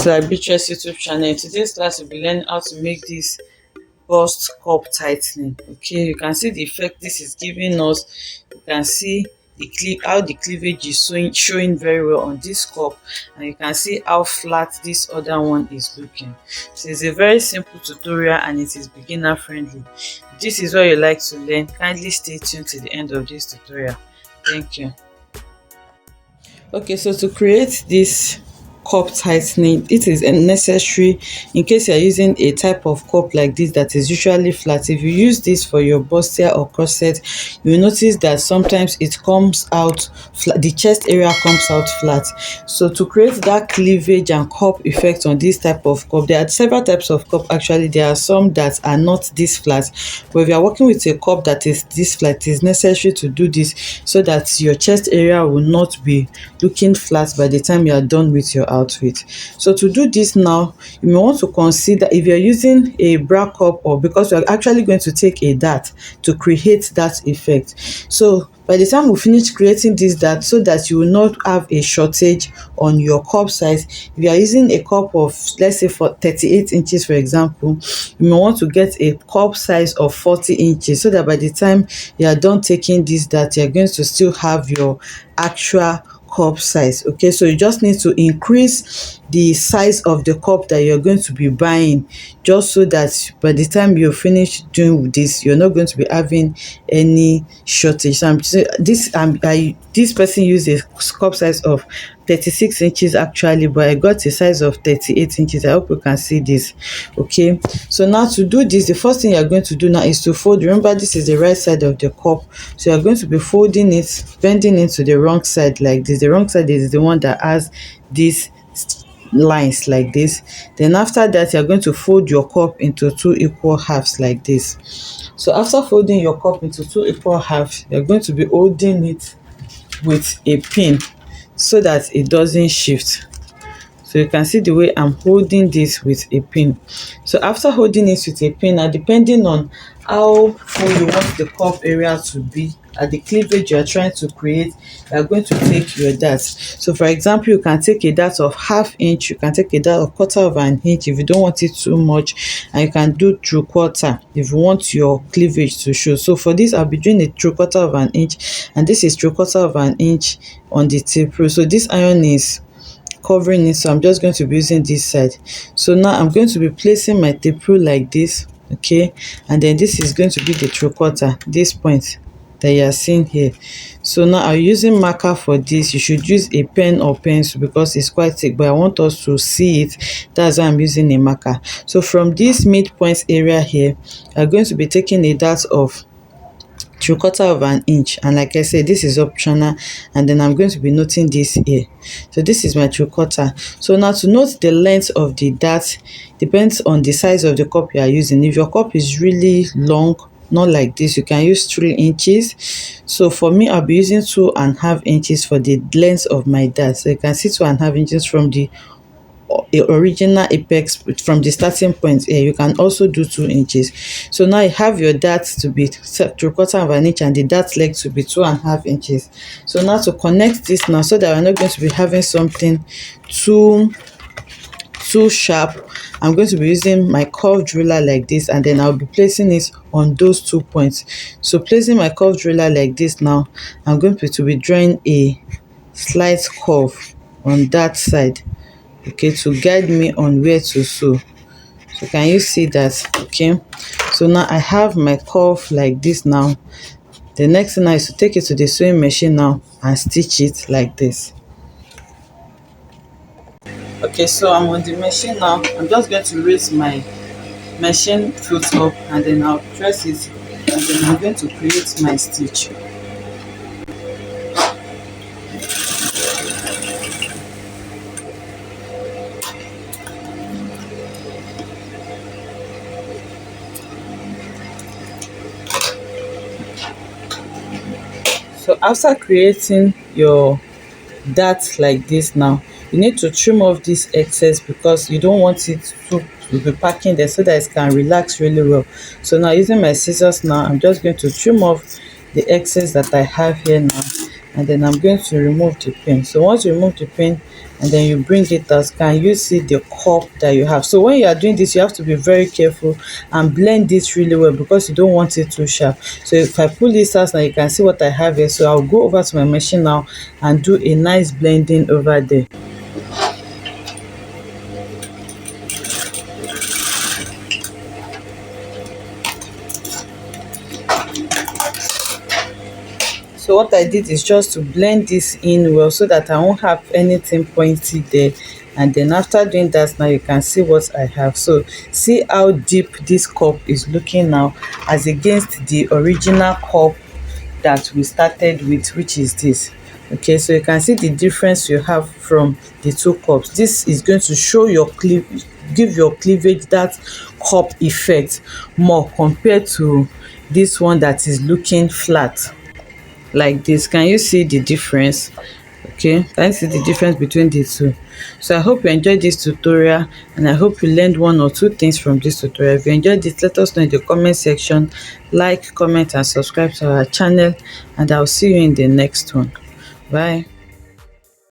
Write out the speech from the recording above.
to Arbitress YouTube channel. In today's class, we'll be learning how to make this bust cup tightening. Okay, you can see the effect this is giving us. You can see the how the cleavage is showing very well on this cup, and you can see how flat this other one is looking. So it's a very simple tutorial and it is beginner friendly. If this is what you like to learn, kindly stay tuned to the end of this tutorial. Thank you. Okay, so to create this cup tightening, it is necessary in case you are using a type of cup like this that is usually flat. If you use this for your bustier or corset, you will notice that sometimes it comes out flat, the chest area comes out flat. So to create that cleavage and cup effect on this type of cup, there are several types of cup. Actually, there are some that are not this flat, but if you are working with a cup that is this flat, it is necessary to do this so that your chest area will not be looking flat by the time you are done with your outfit. So to do this now, you may want to consider if you're using a bra cup, or because you're actually going to take a dart to create that effect. So by the time we finish creating this dart, so that you will not have a shortage on your cup size, if you are using a cup of, let's say, for 38 inches for example, you may want to get a cup size of 40 inches, so that by the time you are done taking this dart, you're going to still have your actual cup size. Okay, so you just need to increase the size of the cup that you're going to be buying, just so that by the time you finish doing this, you're not going to be having any shortage. So this person used a cup size of 36 inches actually, but I got a size of 38 inches. I hope you can see this. Okay, so now to do this, the first thing you're going to do now is to fold. Remember, this is the right side of the cup, so you're going to be folding it, bending it to the wrong side like this. The wrong side is the one that has these lines like this. Then after that, you're going to fold your cup into 2 equal halves like this. So after folding your cup into 2 equal halves, you're going to be holding it with a pin so that it doesn't shift. So you can see the way I'm holding this with a pin. So after holding it with a pin, now depending on how full you want the cup area to be at the cleavage you are trying to create, you are going to take your dart. So for example, you can take a dart of 1/2 inch, you can take a dart of 1/4 of an inch if you don't want it too much, and you can do 3/4 if you want your cleavage to show. So for this, I'll be doing a 3/4 of an inch, and this is 3/4 of an inch on the tape rule. So this iron is covering it, so I'm just going to be using this side. So now I'm going to be placing my tape rule like this. Okay, and then this is going to be the 3/4, this point that you are seeing here. So now I'm using marker for this. You should use a pen or pencil because it's quite thick, but I want us to see it. That's why I'm using a marker. So from this midpoint area here, I'm going to be taking a dart of 3/4 of an inch, and like I said, this is optional, and then I'm going to be noting this here. So this is my 3/4. So now to note the length of the dart depends on the size of the cup you are using. If your cup is really long, not like this, you can use 3 inches. So for me, I'll be using 2.5 inches for the length of my dart. So you can see 2.5 inches from the original apex, from the starting point here. You can also do 2 inches. So now you have your dart to be 3/4 of an inch and the dart leg to be 2.5 inches. So now to connect this now, so that we're not going to be having something too sharp, I'm going to be using my curved ruler like this, and then I'll be placing it on those 2 points. So placing my curved ruler like this now, I'm going to be drawing a slight curve on that side, okay, to guide me on where to sew. So can you see that? Okay, so now I have my curve like this. Now the next thing now is to take it to the sewing machine now and stitch it like this. Okay, so I'm on the machine now. I'm just going to raise my machine foot up, and then I'll press it, and then I'm going to create my stitch. So after creating your dart like this now, you need to trim off this excess because you don't want it to be packing there, so that it can relax really well. So now using my scissors now, I'm just going to trim off the excess that I have here now, and then I'm going to remove the pin. So once you remove the pin, and then you bring it out, can you see the cup that you have? So when you are doing this, you have to be very careful and blend this really well, because you don't want it too sharp. So if I pull this out now, you can see what I have here. So I'll go over to my machine now and do a nice blending over there. So what I did is just to blend this in well, so that I won't have anything pointy there. And then after doing that, now you can see what I have. So see how deep this cup is looking now, as against the original cup that we started with, which is this. Okay, so you can see the difference you have from the two cups. This is going to show your give your cleavage that cup effect more, compared to this one that is looking flat like this. Can you see the difference? Okay, can you see the difference between the two? So I hope you enjoyed this tutorial, and I hope you learned one or two things from this tutorial. If you enjoyed it, let us know in the comment section. Like, comment and subscribe to our channel, and I'll see you in the next one. Bye.